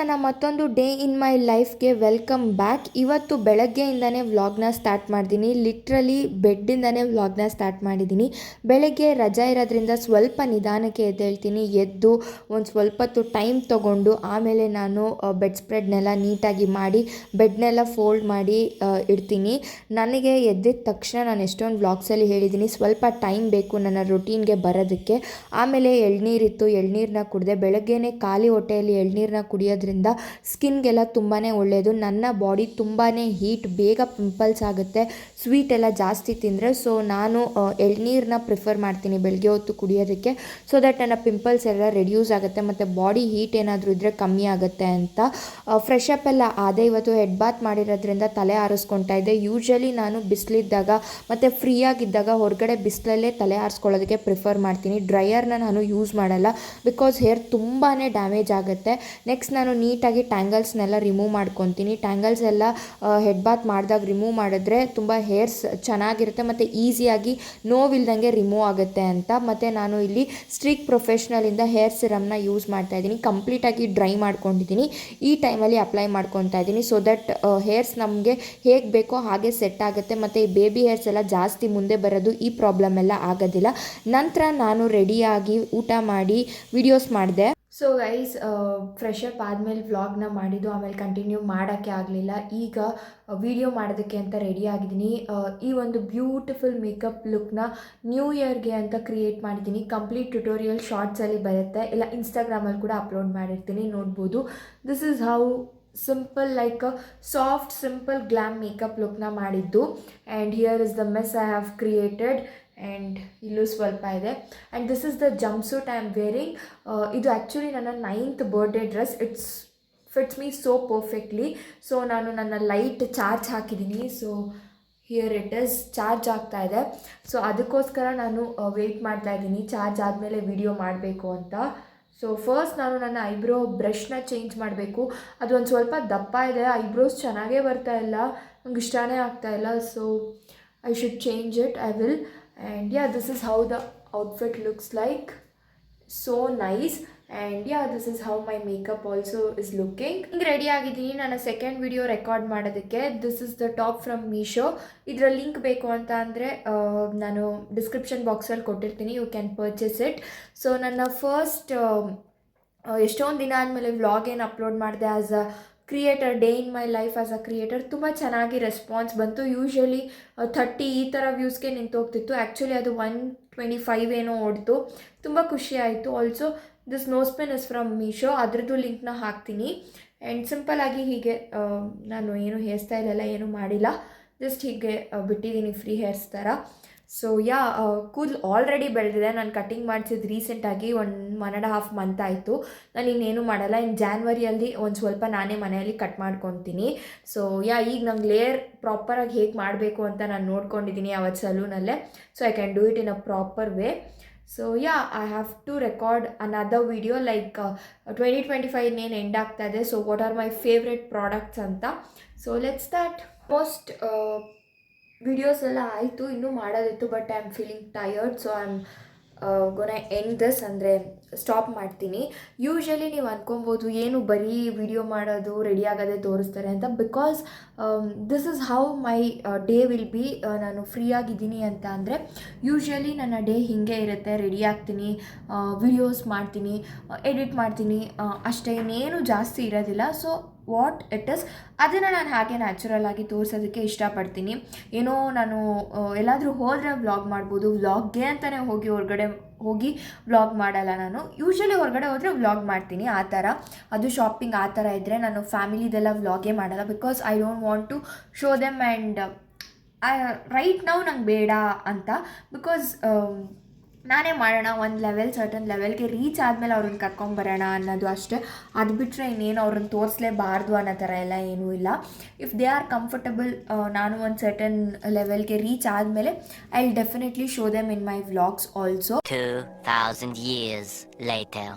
ನನ್ನ ಮತ್ತೊಂದು day in my ಲೈಫ್ಗೆ ವೆಲ್ಕಮ್ ಬ್ಯಾಕ್. ಇವತ್ತು ಬೆಳಗ್ಗೆಯಿಂದನೇ ವ್ಲಾಗ್ನ ಸ್ಟಾರ್ಟ್ ಮಾಡಿದ್ದೀನಿ. ಲಿಟ್ರಲಿ ಬೆಡ್ಡಿಂದನೇ ವ್ಲಾಗ್ನ ಸ್ಟಾರ್ಟ್ ಮಾಡಿದ್ದೀನಿ. ಬೆಳಗ್ಗೆ ರಜಾ ಇರೋದ್ರಿಂದ ಸ್ವಲ್ಪ ನಿಧಾನಕ್ಕೆ ಎದ್ದೇಳ್ತೀನಿ. ಎದ್ದು ಒಂದು ಸ್ವಲ್ಪ ಹೊತ್ತು ಟೈಮ್ ತೊಗೊಂಡು ಆಮೇಲೆ ನಾನು ಬೆಡ್ ಸ್ಪ್ರೆಡ್ನೆಲ್ಲ ನೀಟಾಗಿ ಮಾಡಿ ಬೆಡ್ನೆಲ್ಲ ಫೋಲ್ಡ್ ಮಾಡಿ ಇಡ್ತೀನಿ. ನನಗೆ ಎದ್ದಿದ ತಕ್ಷಣ ನಾನು ಎಷ್ಟೊಂದು ವ್ಲಾಗ್ಸಲ್ಲಿ ಹೇಳಿದ್ದೀನಿ, ಸ್ವಲ್ಪ ಟೈಮ್ ಬೇಕು ನನ್ನ ರೊಟೀನ್ಗೆ ಬರೋದಕ್ಕೆ. ಆಮೇಲೆ ಎಳ್ನೀರಿತ್ತು, ಎಳ್ನೀರನ್ನ ಕುಡಿದೆ. ಬೆಳಗ್ಗೆನೇ ಖಾಲಿ ಹೊಟ್ಟೆಯಲ್ಲಿ ಎಳ್ನೀರನ್ನ ಕುಡಿಯೋದ್ರಿಂದ ಸ್ಕಿನ್ಗೆಲ್ಲ ತುಂಬಾ ಒಳ್ಳೆಯದು. ನನ್ನ ಬಾಡಿ ತುಂಬಾ ಹೀಟ್, ಬೇಗ ಪಿಂಪಲ್ಸ್ ಆಗುತ್ತೆ ಸ್ವೀಟ್ ಎಲ್ಲ ಜಾಸ್ತಿ ತಿಂದರೆ. ಸೊ ನಾನು ಎಳ್ನೀರನ್ನ ಪ್ರಿಫರ್ ಮಾಡ್ತೀನಿ ಬೆಳಗ್ಗೆ ಹೊತ್ತು ಕುಡಿಯೋದಕ್ಕೆ, ಸೊ ದಟ್ ನನ್ನ ಪಿಂಪಲ್ಸ್ ಎಲ್ಲ ರೆಡ್ಯೂಸ್ ಆಗುತ್ತೆ ಮತ್ತು ಬಾಡಿ ಹೀಟ್ ಏನಾದರೂ ಇದ್ದರೆ ಕಮ್ಮಿ ಆಗುತ್ತೆ ಅಂತ. ಫ್ರೆಶ್ ಅಪ್ ಎಲ್ಲ ಆದೆ. ಇವತ್ತು ಹೆಡ್ ಬಾತ್ ಮಾಡಿರೋದ್ರಿಂದ ತಲೆ ಆರಿಸ್ಕೊತಾ ಇದ್ದೆ. ಯೂಶ್ವಲಿ ನಾನು ಬಿಸಿಲಿದ್ದಾಗ ಮತ್ತು ಫ್ರೀಯಾಗಿದ್ದಾಗ ಹೊರಗಡೆ ಬಿಸಿಲಲ್ಲೇ ತಲೆ ಆರಿಸ್ಕೊಳ್ಳೋದಕ್ಕೆ ಪ್ರಿಫರ್ ಮಾಡ್ತೀನಿ. ಡ್ರೈಯರ್ನ ನಾನು ಯೂಸ್ ಮಾಡಲ್ಲ, ಬಿಕಾಸ್ ಹೇರ್ ತುಂಬಾ ಡ್ಯಾಮೇಜ್ ಆಗುತ್ತೆ. ನೆಕ್ಸ್ಟ್ ನಾನು ನೀಟಾಗಿ ಟ್ಯಾಂಗಲ್ಸ್ನೆಲ್ಲ ರಿಮೂವ್ ಮಾಡ್ಕೊತೀನಿ. ಟ್ಯಾಂಗಲ್ಸ್ ಎಲ್ಲ ಹೆಡ್ ಬಾತ್ ಮಾಡಿದಾಗ ರಿಮೂವ್ ಮಾಡಿದ್ರೆ ತುಂಬ ಹೇರ್ಸ್ ಚೆನ್ನಾಗಿರುತ್ತೆ ಮತ್ತು ಈಸಿಯಾಗಿ ನೋವಿಲ್ದಂಗೆ ರಿಮೂವ್ ಆಗುತ್ತೆ ಅಂತ. ಮತ್ತು ನಾನು ಇಲ್ಲಿ ಸ್ಟ್ರೀಕ್ ಪ್ರೊಫೆಷ್ನಲಿಂದ ಹೇರ್ ಸಿರಮ್ನ ಯೂಸ್ ಮಾಡ್ತಾಯಿದ್ದೀನಿ. ಕಂಪ್ಲೀಟಾಗಿ ಡ್ರೈ ಮಾಡ್ಕೊಂಡಿದ್ದೀನಿ. ಈ ಟೈಮಲ್ಲಿ ಅಪ್ಲೈ ಮಾಡ್ಕೊತಾ ಇದ್ದೀನಿ, ಸೊ ದಟ್ ಹೇರ್ಸ್ ನಮಗೆ ಹೇಗೆ ಬೇಕೋ ಹಾಗೆ ಸೆಟ್ ಆಗುತ್ತೆ ಮತ್ತು ಈ ಬೇಬಿ ಹೇರ್ಸ್ ಎಲ್ಲ ಜಾಸ್ತಿ ಮುಂದೆ ಬರೋದು, ಈ ಪ್ರಾಬ್ಲಮ್ ಎಲ್ಲ ಆಗೋದಿಲ್ಲ. ನಂತರ ನಾನು ರೆಡಿಯಾಗಿ ಊಟ ಮಾಡಿ ವಿಡಿಯೋಸ್ ಮಾಡಿದೆ. ಸೊ ಗೈಸ್, ಫ್ರೆಶ್ ಅಪ್ ಆದಮೇಲೆ ವ್ಲಾಗ್ನ ಮಾಡಿದ್ದು, ಆಮೇಲೆ ಕಂಟಿನ್ಯೂ ಮಾಡೋಕ್ಕೆ ಆಗಲಿಲ್ಲ. ಈಗ ವಿಡಿಯೋ ಮಾಡೋದಕ್ಕೆ ಅಂತ ರೆಡಿ ಆಗಿದ್ದೀನಿ. ಈ ಒಂದು ಬ್ಯೂಟಿಫುಲ್ ಮೇಕಪ್ ಲುಕ್ನ ನ್ಯೂ ಇಯರ್ಗೆ ಅಂತ ಕ್ರಿಯೇಟ್ ಮಾಡಿದ್ದೀನಿ. ಕಂಪ್ಲೀಟ್ ಟ್ಯುಟೋರಿಯಲ್ ಶಾರ್ಟ್ಸಲ್ಲಿ ಬರುತ್ತೆ, ಇಲ್ಲ ಇನ್ಸ್ಟಾಗ್ರಾಮಲ್ಲಿ ಕೂಡ ಅಪ್ಲೋಡ್ ಮಾಡಿರ್ತೀನಿ, ನೋಡ್ಬೋದು. This is how simple, like soft simple glam makeup ಲುಕ್ನ ಮಾಡಿದ್ದು. And here is the mess I have created. And ಇಲ್ಲೂ ಸ್ವಲ್ಪ ಇದೆ. And this is the jump suit I am wearing. ಇದು ಆ್ಯಕ್ಚುಲಿ ನನ್ನ 9th birthday dress. Fits me so perfectly. So ನಾನು ನನ್ನ light charge ಹಾಕಿದ್ದೀನಿ. So here it is, charge ಆಗ್ತಾ ಇದೆ. ಸೊ ಅದಕ್ಕೋಸ್ಕರ ನಾನು ವೆಯ್ಟ್ ಮಾಡ್ತಾ ಇದ್ದೀನಿ ಚಾರ್ಜ್ ಆದಮೇಲೆ ವಿಡಿಯೋ ಮಾಡಬೇಕು ಅಂತ. ಸೊ ಫಸ್ಟ್ ನಾನು ನನ್ನ ಐಬ್ರೋ ಬ್ರಷ್ನ ಚೇಂಜ್ ಮಾಡಬೇಕು. ಅದು ಒಂದು ಸ್ವಲ್ಪ ದಪ್ಪ ಇದೆ, ಐಬ್ರೋಸ್ ಚೆನ್ನಾಗೇ ಬರ್ತಾ ಇಲ್ಲ, ನಂಗೆ ಇಷ್ಟನೇ ಆಗ್ತಾ ಇಲ್ಲ. So I should change it. I will. And yeah, this is how the outfit looks like. So nice. And yeah, this is how my makeup also is looking. ಈಗ ರೆಡಿ ಆಗಿದ್ದೀನಿ ನನ್ನ ಸೆಕೆಂಡ್ ವಿಡಿಯೋ ರೆಕಾರ್ಡ್ ಮಾಡೋದಕ್ಕೆ. This is the top from Meesho. ಇದರ link ಬೇಕು ಅಂತ ಅಂದರೆ ನಾನು description ಬಾಕ್ಸಲ್ಲಿ ಕೊಟ್ಟಿರ್ತೀನಿ, you can purchase it. So ನನ್ನ ಫಸ್ಟ್ ಎಷ್ಟೊಂದು ದಿನ ಆದಮೇಲೆ ವ್ಲಾಗ್ ಏನು ಅಪ್ಲೋಡ್ ಮಾಡಿದೆ as a creator, day in my life as a creator, ತುಂಬ ಚೆನ್ನಾಗಿ ರೆಸ್ಪಾನ್ಸ್ ಬಂತು. ಯೂಶ್ವಲಿ 30 ಈ ಥರ ವ್ಯೂಸ್ಗೆ ನಿಂತೋಗ್ತಿತ್ತು. ಆ್ಯಕ್ಚುಲಿ ಅದು 125 ಏನೋ ಓಡ್ತು. ತುಂಬ ಖುಷಿ ಆಯಿತು. Also this nose pin is from Meesho, ಅದರದ್ದು ಲಿಂಕ್ನ ಹಾಕ್ತೀನಿ. ಆ್ಯಂಡ್ ಸಿಂಪಲ್ಲಾಗಿ ಹೀಗೆ ನಾನು ಏನು ಹೇರ್ ಸ್ಟೈಲ್ ಎಲ್ಲ ಏನೂ ಮಾಡಿಲ್ಲ, ಜಸ್ಟ್ ಹೀಗೆ ಬಿಟ್ಟಿದ್ದೀನಿ ಫ್ರೀ ಹೇರ್ಸ್ ಥರ. ಸೊ ಯಾ, ಕೂದಲು ಆಲ್ರೆಡಿ ಬೆಳೆದಿದೆ. ನಾನು ಕಟಿಂಗ್ ಮಾಡಿಸಿದ್ದು ರೀಸೆಂಟಾಗಿ 1.5 ಮಂತ್ ಆಯಿತು. ನಾನು ಇನ್ನೇನು ಮಾಡಲ್ಲ. ಇನ್ನು ಜಾನ್ವರಿಯಲ್ಲಿ ಒಂದು ಸ್ವಲ್ಪ ನಾನೇ ಮನೆಯಲ್ಲಿ ಕಟ್ ಮಾಡ್ಕೊತೀನಿ. ಸೊ ಯಾ, ಈಗ ನಂಗೆ ಲೇಯರ್ ಪ್ರಾಪರಾಗಿ ಹೇಗೆ ಮಾಡಬೇಕು ಅಂತ ನಾನು ನೋಡ್ಕೊಂಡಿದ್ದೀನಿ ಅವತ್ತು ಸಲೂನಲ್ಲೇ. So I can do it in a proper way. So yeah, I have to record another video like 2025 ಇನ್ನೇನು ಎಂಡ್ ಆಗ್ತಾ ಇದೆ. So what are my favourite products ಅಂತ. So let's start. Most videos ಎಲ್ಲ ಆಯಿತು, ಇನ್ನೂ ಮಾಡೋದಿತ್ತು, but I am feeling tired. So I am gonna end this, ಅಂದರೆ stop ಮಾಡ್ತೀನಿ. ಯೂಶ್ವಲಿ ನೀವು ಅಂದ್ಕೊಬೋದು ಏನು ಬರೀ ವಿಡಿಯೋ ಮಾಡೋದು, ರೆಡಿ ಆಗೋದೇ ತೋರಿಸ್ತಾರೆ ಅಂತ. Because this is how my day will be. ನಾನು ಫ್ರೀ ಆಗಿದ್ದೀನಿ ಅಂತ ಅಂದರೆ ಯೂಶ್ವಲಿ ನನ್ನ ಡೇ ಹೀಗೆ ಇರುತ್ತೆ. ರೆಡಿ ಆಗ್ತೀನಿ, ವಿಡಿಯೋಸ್ ಮಾಡ್ತೀನಿ, ಎಡಿಟ್ ಮಾಡ್ತೀನಿ, ಅಷ್ಟೇ, ಇನ್ನೇನು ಜಾಸ್ತಿ ಇರೋದಿಲ್ಲ. ಸೊ ವಾಟ್ ಇಟ್ ಇಸ್ ಅದನ್ನು ನಾನು ಹಾಗೆ ನ್ಯಾಚುರಲ್ ಆಗಿ ತೋರಿಸೋದಕ್ಕೆ ಇಷ್ಟಪಡ್ತೀನಿ. ಏನೋ ನಾನು ಎಲ್ಲಾದರೂ ಹೋದರೆ ವ್ಲಾಗ್ ಮಾಡ್ಬೋದು, ವ್ಲಾಗ್ಗೆ ಅಂತಲೇ ಹೊರಗಡೆ ಹೋಗಿ ವ್ಲಾಗ್ ಮಾಡಲ್ಲ ನಾನು. ಯೂಶ್ವಲಿ ಹೊರಗಡೆ ಹೋದರೆ ವ್ಲಾಗ್ ಮಾಡ್ತೀನಿ ಆ ಥರ. ಅದು ಶಾಪಿಂಗ್ ಆ ಥರ ಇದ್ದರೆ ನಾನು ಫ್ಯಾಮಿಲಿದೆಲ್ಲ ವ್ಲಾಗೇ ಮಾಡಲ್ಲ. Because I don't want to show them. And right now ನಂಗೆ ಬೇಡ ಅಂತ. ಬಿಕಾಸ್ ನಾನೇ ಮಾಡೋಣ, ಒಂದು ಲೆವೆಲ್, ಸರ್ಟನ್ ಲೆವೆಲ್ಗೆ ರೀಚ್ ಆದಮೇಲೆ ಅವ್ರನ್ನ ಕರ್ಕೊಂಬರೋಣ ಅನ್ನೋದು ಅಷ್ಟೇ. ಅದು ಬಿಟ್ಟರೆ ಇನ್ನೇನು ಅವ್ರನ್ನ ತೋರಿಸಲೇಬಾರ್ದು ಅನ್ನೋ ಥರ ಎಲ್ಲ ಏನೂ ಇಲ್ಲ. ಇಫ್ ದೇ ಆರ್ ಕಂಫರ್ಟಬಲ್, ನಾನು ಒಂದು ಸರ್ಟನ್ ಲೆವೆಲ್ಗೆ ರೀಚ್ ಆದಮೇಲೆ I will definitely show them in my vlogs also. 2000 years later.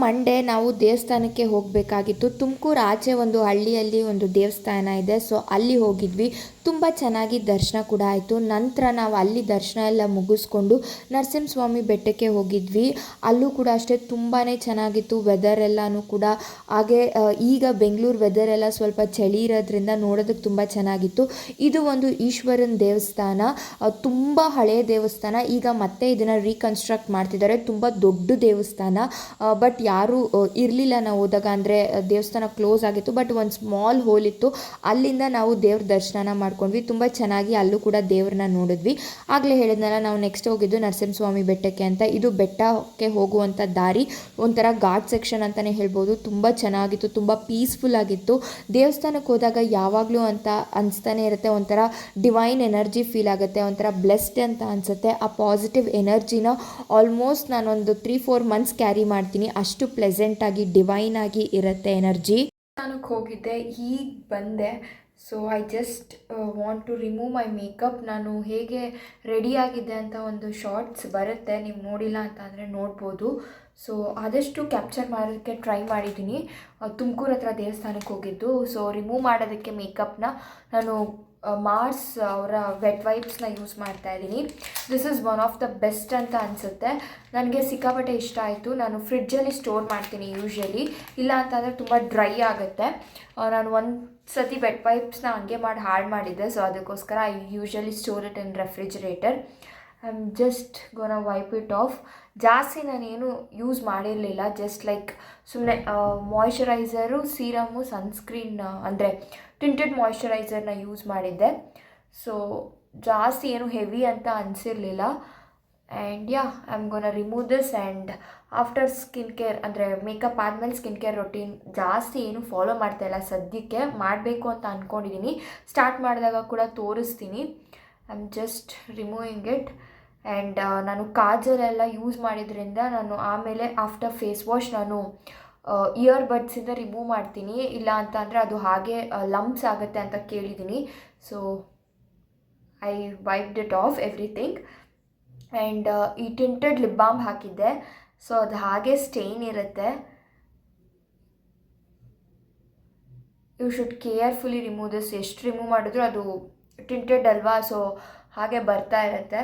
Monday ನಾವು ದೇವಸ್ಥಾನಕ್ಕೆ ಹೋಗಬೇಕಾಗಿತ್ತು. ತುಮಕೂರು ಆಚೆ ಒಂದು ಹಳ್ಳಿಯಲ್ಲಿ ಒಂದು ದೇವಸ್ಥಾನ ಇದೆ. ಸೊ ಅಲ್ಲಿ ಹೋಗಿದ್ವಿ. ತುಂಬ ಚೆನ್ನಾಗಿ ದರ್ಶನ ಕೂಡ ಆಯಿತು. ನಂತರ ನಾವು ಅಲ್ಲಿ ದರ್ಶನ ಎಲ್ಲ ಮುಗಿಸ್ಕೊಂಡು ನರಸಿಂಹಸ್ವಾಮಿ ಬೆಟ್ಟಕ್ಕೆ ಹೋಗಿದ್ವಿ. ಅಲ್ಲೂ ಕೂಡ ಅಷ್ಟೇ ತುಂಬಾ ಚೆನ್ನಾಗಿತ್ತು ವೆದರ್ ಎಲ್ಲನೂ ಕೂಡ. ಹಾಗೆ ಈಗ ಬೆಂಗಳೂರು ವೆದರ್ ಎಲ್ಲ ಸ್ವಲ್ಪ ಚಳಿ ಇರೋದ್ರಿಂದ ನೋಡೋದಕ್ಕೆ ತುಂಬ ಚೆನ್ನಾಗಿತ್ತು. ಇದು ಒಂದು ಈಶ್ವರನ ದೇವಸ್ಥಾನ, ತುಂಬ ಹಳೆಯ ದೇವಸ್ಥಾನ. ಈಗ ಮತ್ತೆ ಇದನ್ನು ರೀಕನ್ಸ್ಟ್ರಕ್ಟ್ ಮಾಡ್ತಿದ್ದಾರೆ. ತುಂಬ ದೊಡ್ಡ ದೇವಸ್ಥಾನ, ಬಟ್ ಯಾರೂ ಇರಲಿಲ್ಲ ನಾವು ಹೋದಾಗ. ಅಂದರೆ ದೇವಸ್ಥಾನ ಕ್ಲೋಸ್ ಆಗಿತ್ತು, ಬಟ್ ಒಂದು ಸ್ಮಾಲ್ ಹೋಲ್ ಇತ್ತು. ಅಲ್ಲಿಂದ ನಾವು ದೇವ್ರ ದರ್ಶನ ಮಾಡ್ಕೊಂಡ್ವಿ. ತುಂಬ ಚೆನ್ನಾಗಿ ಅಲ್ಲೂ ಕೂಡ ದೇವ್ರನ್ನ ನೋಡಿದ್ವಿ. ಆಗಲೇ ಹೇಳಿದ್ನಲ್ಲ, ನಾವು ನೆಕ್ಸ್ಟ್ ಹೋಗಿದ್ದು ನರಸಿಂಹಸ್ವಾಮಿ ಬೆಟ್ಟಕ್ಕೆ ಅಂತ. ಇದು ಬೆಟ್ಟಕ್ಕೆ ಹೋಗುವಂಥ ದಾರಿ, ಒಂಥರ ಘಾಟ್ ಸೆಕ್ಷನ್ ಅಂತಲೇ ಹೇಳ್ಬೋದು. ತುಂಬ ಚೆನ್ನಾಗಿತ್ತು, ತುಂಬ ಪೀಸ್ಫುಲ್ ಆಗಿತ್ತು. ದೇವಸ್ಥಾನಕ್ಕೆ ಹೋದಾಗ ಯಾವಾಗಲೂ ಅಂತ ಅನಿಸ್ತಾನೆ ಇರುತ್ತೆ, ಒಂಥರ ಡಿವೈನ್ ಎನರ್ಜಿ ಫೀಲ್ ಆಗುತ್ತೆ, ಒಂಥರ ಬ್ಲೆಸ್ಡ್ ಅಂತ ಅನಿಸುತ್ತೆ. ಆ ಪಾಸಿಟಿವ್ ಎನರ್ಜಿನ ಆಲ್ಮೋಸ್ಟ್ ನಾನೊಂದು 3-4 ಮಂತ್ಸ್ ಕ್ಯಾರಿ ಮಾಡ್ತೀನಿ. ಅಷ್ಟು ಪ್ಲೆಸೆಂಟಾಗಿ ಡಿವೈನ್ ಆಗಿ ಇರುತ್ತೆ ಎನರ್ಜಿ. ದೇವಸ್ಥಾನಕ್ಕೆ ಹೋಗಿದ್ದೆ, ಈಗ ಬಂದೆ. So I just want to remove my makeup. ನಾನು ಹೇಗೆ ರೆಡಿಯಾಗಿದ್ದೆ ಅಂತ ಒಂದು ಶಾರ್ಟ್ಸ್ ಬರುತ್ತೆ, ನೀವು ನೋಡಿಲ್ಲ ಅಂತ ಅಂದರೆ ನೋಡ್ಬೋದು. ಸೊ ಆದಷ್ಟು ಕ್ಯಾಪ್ಚರ್ ಮಾಡೋದಕ್ಕೆ ಟ್ರೈ ಮಾಡಿದ್ದೀನಿ. ತುಮಕೂರು ಹತ್ರ ದೇವಸ್ಥಾನಕ್ಕೆ ಹೋಗಿದ್ದು. ಸೊ ರಿಮೂವ್ ಮಾಡೋದಕ್ಕೆ ಮೇಕಪ್ನ ನಾನು ಮಾರ್ಸ್ ಅವರ ವೆಟ್ ವೈಪ್ಸ್ನ ಯೂಸ್ ಮಾಡ್ತಾ ಇದ್ದೀನಿ. This is one of the best ಅಂತ ಅನಿಸುತ್ತೆ. ನನಗೆ ಸಿಕ್ಕಾಪಟ್ಟೆ ಇಷ್ಟ ಆಯಿತು. ನಾನು ಫ್ರಿಡ್ಜಲ್ಲಿ ಸ್ಟೋರ್ ಮಾಡ್ತೀನಿ ಯೂಶ್ವಲಿ, ಇಲ್ಲ ಅಂತಂದರೆ ತುಂಬ ಡ್ರೈ ಆಗುತ್ತೆ. ನಾನು ಒಂದು ಸತಿ ವೆಟ್ ವೈಪ್ಸ್ನ ಹಂಗೆ ಮಾಡಿ ಹಾಳು ಮಾಡಿದ್ದೆ. ಸೊ ಅದಕ್ಕೋಸ್ಕರ I usually store it in refrigerator. I am just gonna wipe it off. ಜಾಸ್ತಿ ನಾನೇನು ಯೂಸ್ ಮಾಡಿರಲಿಲ್ಲ, ಜಸ್ಟ್ ಲೈಕ್ ಸುಮ್ಮನೆ ಮಾಯ್ಶ್ಚರೈಸರು, ಸೀರಮು, ಸನ್ಸ್ಕ್ರೀನ್ ಅಂದರೆ ಟಿಂಟೆಡ್ ಮಾಯ್ಶ್ಚರೈಸರ್ನ ಯೂಸ್ ಮಾಡಿದ್ದೆ. ಸೊ ಜಾಸ್ತಿ ಏನು ಹೆವಿ ಅಂತ ಅನಿಸಿರಲಿಲ್ಲ. And yeah, I am gonna remove this. And after skin care ಅಂದರೆ ಮೇಕಪ್ ಆದಮೇಲೆ ಸ್ಕಿನ್ ಕೇರ್ ರೊಟೀನ್ ಜಾಸ್ತಿ ಏನು ಫಾಲೋ ಮಾಡ್ತಾಯಿಲ್ಲ ಸದ್ಯಕ್ಕೆ. ಮಾಡಬೇಕು ಅಂತ ಅಂದ್ಕೊಂಡಿದ್ದೀನಿ, ಸ್ಟಾರ್ಟ್ ಮಾಡಿದಾಗ ಕೂಡ ತೋರಿಸ್ತೀನಿ. I am just removing it. And ನಾನು ಕಾಜಲೆಲ್ಲ ಯೂಸ್ ಮಾಡಿದ್ರಿಂದ ನಾನು ಆಮೇಲೆ ಆಫ್ಟರ್ ಫೇಸ್ ವಾಶ್ ನಾನು ಇಯರ್ ಬಡ್ಸಿಂದ ರಿಮೂವ್ ಮಾಡ್ತೀನಿ, ಇಲ್ಲ ಅಂತ ಅಂದರೆ ಅದು ಹಾಗೆ ಲಂಪ್ಸ್ ಆಗುತ್ತೆ ಅಂತ ಕೇಳಿದ್ದೀನಿ. So I wiped it off everything. And ಈ ಟಿಂಟೆಡ್ ಲಿಪ್ ಬಾಮ್ ಹಾಕಿದ್ದೆ, ಸೊ ಅದು ಹಾಗೆ ಸ್ಟೇನ್ ಇರುತ್ತೆ. You should carefully remove this. ಎಷ್ಟು ರಿಮೂವ್ ಮಾಡಿದ್ರು ಅದು ಟಿಂಟೆಡ್ ಅಲ್ವಾ, ಸೊ ಹಾಗೆ ಬರ್ತಾ ಇರುತ್ತೆ.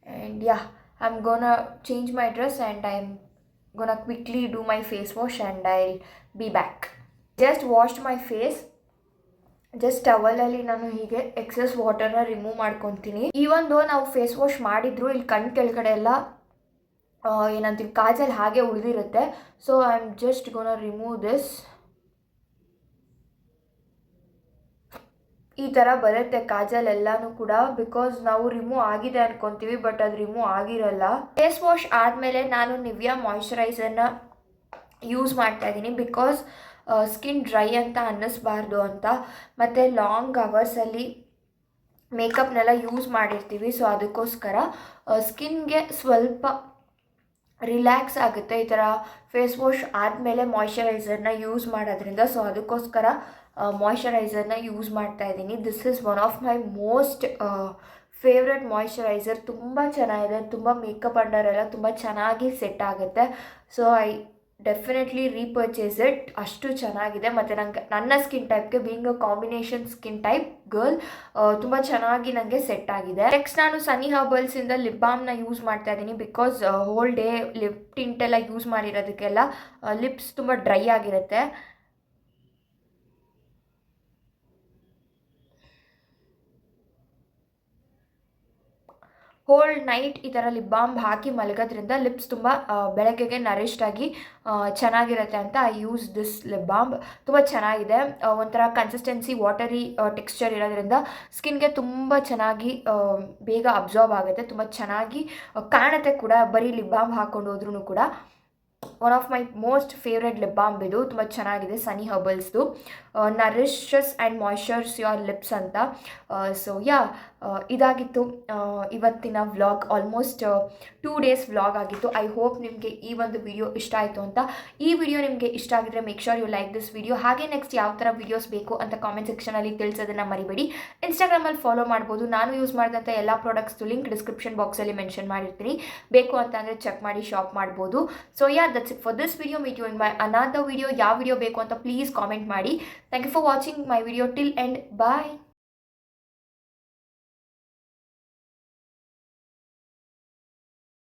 And yeah, I am gonna change my dress and I am gonna quickly do my face wash and I be back. Just washed my face. Just ಟವಲಲ್ಲಿ ನಾನು ಹೀಗೆ ಎಕ್ಸೆಸ್ ವಾಟರ್ನ ರಿಮೂವ್ ಮಾಡ್ಕೊತೀನಿ. ಈವನ್ ದೋ ನಾವು face wash ಮಾಡಿದ್ರು ಇಲ್ಲಿ ಕಣ್ಣು ಕೆಳಗಡೆ ಎಲ್ಲ ಏನಂತೀವಿ ಕಾಜಲ್ ಹಾಗೆ ಉಳಿದಿರುತ್ತೆ. So I am just gonna remove this. ಈ ಥರ ಬರುತ್ತೆ ಕಾಜಲ್ ಎಲ್ಲನೂ ಕೂಡ, ಬಿಕಾಸ್ ನಾವು ರಿಮೂವ್ ಆಗಿದೆ ಅನ್ಕೊತೀವಿ, ಬಟ್ ಅದು ರಿಮೂವ್ ಆಗಿರಲ್ಲ. ಫೇಸ್ ವಾಶ್ ಆದಮೇಲೆ ನಾನು ನಿವಿಯಾ ಮಾಯ್ಶ್ಚರೈಸರ್ನ ಯೂಸ್ ಮಾಡ್ತಾ ಇದ್ದೀನಿ, ಬಿಕಾಸ್ ಸ್ಕಿನ್ ಡ್ರೈ ಅಂತ ಅನ್ನಿಸ್ಬಾರ್ದು ಅಂತ. ಮತ್ತು ಲಾಂಗ್ ಅವರ್ಸಲ್ಲಿ ಮೇಕಪ್ನೆಲ್ಲ ಯೂಸ್ ಮಾಡಿರ್ತೀವಿ, ಸೊ ಅದಕ್ಕೋಸ್ಕರ ಸ್ಕಿನ್ಗೆ ಸ್ವಲ್ಪ ರಿಲ್ಯಾಕ್ಸ್ ಆಗುತ್ತೆ ಈ ಥರ ಫೇಸ್ ವಾಶ್ ಆದಮೇಲೆ ಮಾಯ್ಶ್ಚರೈಸರ್ನ ಯೂಸ್ ಮಾಡೋದ್ರಿಂದ. ಸೊ ಅದಕ್ಕೋಸ್ಕರ ಮಾಯ್ಶ್ಚರೈಸರ್ನ ಯೂಸ್ ಮಾಡ್ತಾ ಇದ್ದೀನಿ. This is one of my most favourite moisturiser. ತುಂಬ ಚೆನ್ನಾಗಿದೆ, ತುಂಬ ಮೇಕಪ್ ಅಂಡರೆಲ್ಲ ತುಂಬ ಚೆನ್ನಾಗಿ ಸೆಟ್ ಆಗುತ್ತೆ. So I definitely repurchase it. ಅಷ್ಟು ಚೆನ್ನಾಗಿದೆ. ಮತ್ತು ನನ್ನ ಸ್ಕಿನ್ ಟೈಪ್ಗೆ being a combination skin type girl ತುಂಬ ಚೆನ್ನಾಗಿ ನನಗೆ ಸೆಟ್ ಆಗಿದೆ. ನೆಕ್ಸ್ಟ್ ನಾನು ಸನ್ನಿ ಹರ್ಬಲ್ಸಿಂದ ಲಿಪ್ ಬಾಮ್ನ ಯೂಸ್ ಮಾಡ್ತಾ ಇದ್ದೀನಿ, because whole day lip tint ಎಲ್ಲ ಯೂಸ್ ಮಾಡಿರೋದಕ್ಕೆಲ್ಲ ಲಿಪ್ಸ್ ತುಂಬ ಡ್ರೈ ಆಗಿರುತ್ತೆ. ಹೋಲ್ ನೈಟ್ ಈ ಥರ ಲಿಪ್ ಬಾಮ್ ಹಾಕಿ ಮಲಗೋದ್ರಿಂದ ಲಿಪ್ಸ್ ತುಂಬ ಬೆಳಗ್ಗೆಗೆ ನರಿಷ್ಡ್ ಆಗಿ ಚೆನ್ನಾಗಿರುತ್ತೆ ಅಂತ I use this lip balm. ತುಂಬ ಚೆನ್ನಾಗಿದೆ, ಒಂಥರ ಕನ್ಸಿಸ್ಟೆನ್ಸಿ ವಾಟರಿ ಟೆಕ್ಸ್ಚರ್ ಇರೋದ್ರಿಂದ ಸ್ಕಿನ್ಗೆ ತುಂಬ ಚೆನ್ನಾಗಿ ಬೇಗ ಅಬ್ಸಾರ್ಬ್ ಆಗುತ್ತೆ, ತುಂಬ ಚೆನ್ನಾಗಿ ಕಾಣುತ್ತೆ ಕೂಡ. ಬರೀ ಲಿಪ್ ಬಾಮ್ ಹಾಕ್ಕೊಂಡು ಹೋದ್ರೂ ಕೂಡ one of my most favourite lip balm ಇದು. ತುಂಬ ಚೆನ್ನಾಗಿದೆ ಸನ್ನಿ ಹರ್ಬಲ್ಸ್ದು. Nourishes and moisturises your lips ಅಂತ. ಸೊ ಯಾ, ಇದಾಗಿತ್ತು ಇವತ್ತಿನ ವ್ಲಾಗ್. ಆಲ್ಮೋಸ್ಟ್ 2 ಡೇಸ್ ವ್ಲಾಗ್ ಆಗಿತ್ತು. ಐ ಹೋಪ್ ನಿಮಗೆ ಈ ಒಂದು ವಿಡಿಯೋ ಇಷ್ಟ ಆಯಿತು ಅಂತ. ಈ ವಿಡಿಯೋ ನಿಮಗೆ ಇಷ್ಟ ಆಗಿದ್ರೆ make sure you like this video. ಹಾಗೆ ನೆಕ್ಸ್ಟ್ ಯಾವ ಥರ ವೀಡಿಯೋಸ್ ಬೇಕು ಅಂತ ಕಾಮೆಂಟ್ ಸೆಕ್ಷನಲ್ಲಿ ತಿಳಿಸೋದನ್ನು ಮರಿಬೇಡಿ. ಇನ್ಸ್ಟಾಗ್ರಾಮಲ್ಲಿ ಫಾಲೋ ಮಾಡ್ಬೋದು. ನಾನು ಯೂಸ್ ಮಾಡಿದಂಥ ಎಲ್ಲ ಪ್ರಾಡಕ್ಟ್ಸ್ದು ಲಿಂಕ್ ಡಿಸ್ಕ್ರಿಪ್ಷನ್ ಬಾಕ್ಸಲ್ಲಿ ಮೆನ್ಷನ್ ಮಾಡಿರ್ತೀನಿ. ಬೇಕು ಅಂತ ಅಂದರೆ ಚೆಕ್ ಮಾಡಿ ಶಾಪ್ ಮಾಡ್ಬೋದು. So yeah, that's it for this video. Meet you in my another video. ಯಾವ ವಿಡಿಯೋ ಬೇಕು ಅಂತ ಪ್ಲೀಸ್ ಕಾಮೆಂಟ್ ಮಾಡಿ. Thank you for watching my video till end. Bye.